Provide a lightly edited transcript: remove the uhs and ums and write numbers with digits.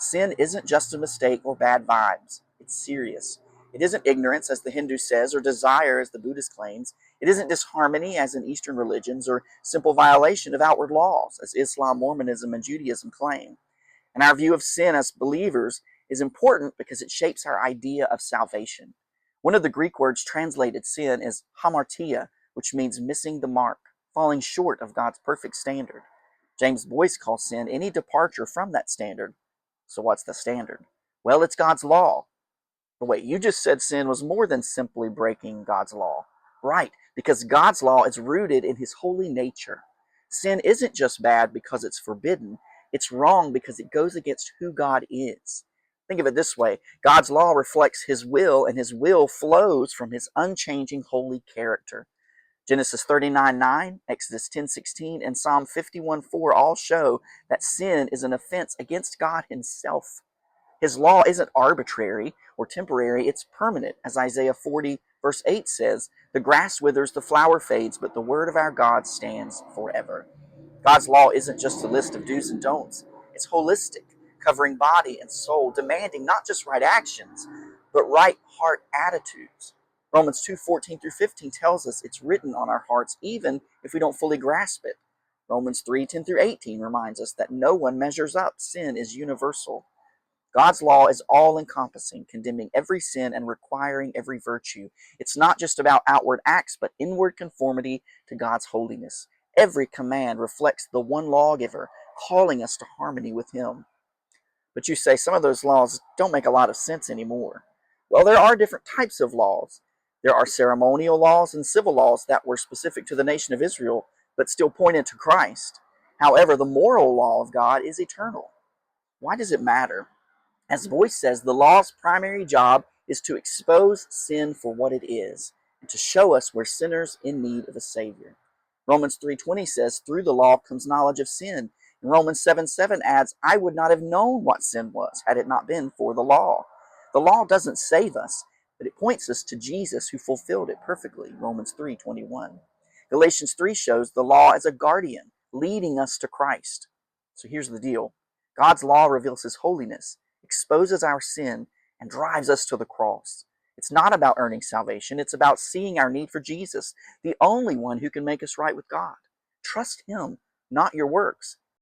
Sin isn't just a mistake or bad vibes. It's serious. It isn't ignorance, as the Hindu says, or desire, as the Buddhist claims. It isn't disharmony, as in Eastern religions, or simple violation of outward laws, as Islam, Mormonism, and Judaism claim. And our view of sin as believers is important because it shapes our idea of salvation. One of the Greek words translated sin is hamartia, which means missing the mark, falling short of God's perfect standard. James Boyce calls sin any departure from that standard. So what's the standard? Well, it's God's law. But wait, you just said sin was more than simply breaking God's law. Right, because God's law is rooted in his holy nature. Sin isn't just bad because it's forbidden. It's wrong because it goes against who God is. Think of it this way. God's law reflects his will, and his will flows from his unchanging holy character. Genesis 39:9, Exodus 10:16, and Psalm 51:4 all show that sin is an offense against God himself. His law isn't arbitrary or temporary, it's permanent. As Isaiah 40, verse 8 says, the grass withers, the flower fades, but the word of our God stands forever. God's law isn't just a list of do's and don'ts. It's holistic, covering body and soul, demanding not just right actions, but right heart attitudes. Romans 2:14 through 15 tells us it's written on our hearts even if we don't fully grasp it. Romans 3:10 through 18 reminds us that no one measures up. Sin is universal. God's law is all-encompassing, condemning every sin and requiring every virtue. It's not just about outward acts, but inward conformity to God's holiness. Every command reflects the one lawgiver, calling us to harmony with him. But you say some of those laws don't make a lot of sense anymore. Well, there are different types of laws. There are ceremonial laws and civil laws that were specific to the nation of Israel, but still pointed to Christ. However, the moral law of God is eternal. Why does it matter? As Boyce says, the law's primary job is to expose sin for what it is and to show us we're sinners in need of a Savior. Romans 3:20 says, through the law comes knowledge of sin. And Romans 7:7 adds, I would not have known what sin was had it not been for the law. The law doesn't save us, but it points us to Jesus who fulfilled it perfectly. Romans 3:21. Galatians 3 shows the law as a guardian, leading us to Christ. So here's the deal. God's law reveals his holiness, exposes our sin, and drives us to the cross. It's not about earning salvation. It's about seeing our need for Jesus, the only one who can make us right with God. Trust him, not your works.